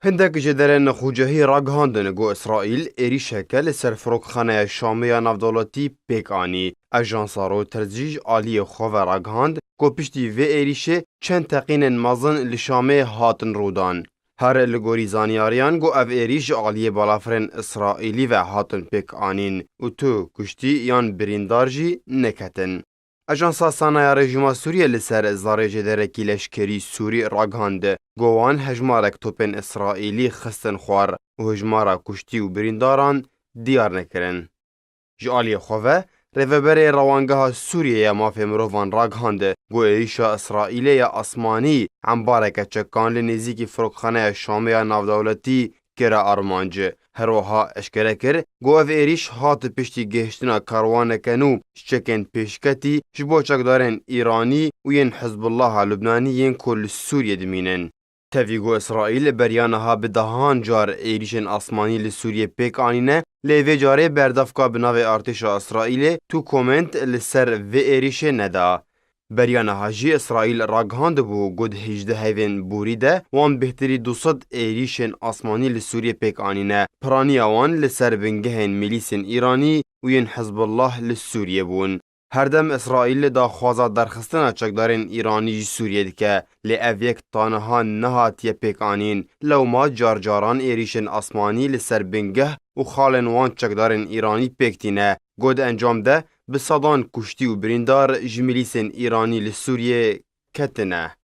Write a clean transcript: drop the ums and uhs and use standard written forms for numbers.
هندك جدرن خوجهی راگهاندن گو اسرائیل ایریشکه لسر فروکخانه شامیه نافدولتی پیکانی. اجانسا رویترز آلی خواه راگهاند گو پشتی و ایریشه چند تقین مزن لشامه هاتن رودان. هر لگوری زانیاریان گو او ایریش آلی بالافرین اسرائیلی و هاتن پیکانین و تو کشتی یان بریندارجی نکتن. اجانسا سانایا رژیما سوریه لسر زارجه درکی لشکری سوری راگهانده گوان هجمارک توپن اسرائیلی خستن خوار و هجمارا کشتی و برینداران دیار نکرن. جالی خواه ریوبر روانگاه سوریه یا مافی مروفان راگهانده گو ایشا اسرائیلی یا اسمانی عمبارک چکان لنزیکی فروکخانه شامیه نافدولتی کرا آرمانجه. هروها اشکره کر گو او ایریش هات پشتی گهشتنا کاروان کنو شکن پیشکتی جبو چکدارن ایرانی و ین حزب الله لبنانی ین کل سوریه دمینن. تفیگو اسرائیل بریانها به دهان جار ایریشن آسمانی لسوریه پیک آنینه لیوی جاره بردافکا بناوی ارتش اسرائیل تو کومنت لسر و ایریش ندا. بریانها جی اسرائیل راگهاند بو گود 18 هیوین بوریده وان بهتری 200 ایریشن آسمانی لسوریه پیک آنینه پرانی آوان لسر بنگهن میلیسن ایرانی و ین حزب الله لسوریه بون. هر دم اسرائیل دا خوازا درخستنا چکدارین ایرانی سوریه دکه لی اویک تانها نهاتیه پیکانین لو ما جارجاران ایریشن آسمانی لسر بنگه و خالن وان چکدارین ایرانی پیکتینه گود انجام ده به صدان کشتی و بریندار جمیلیسن ایرانی لسوریه کتنه.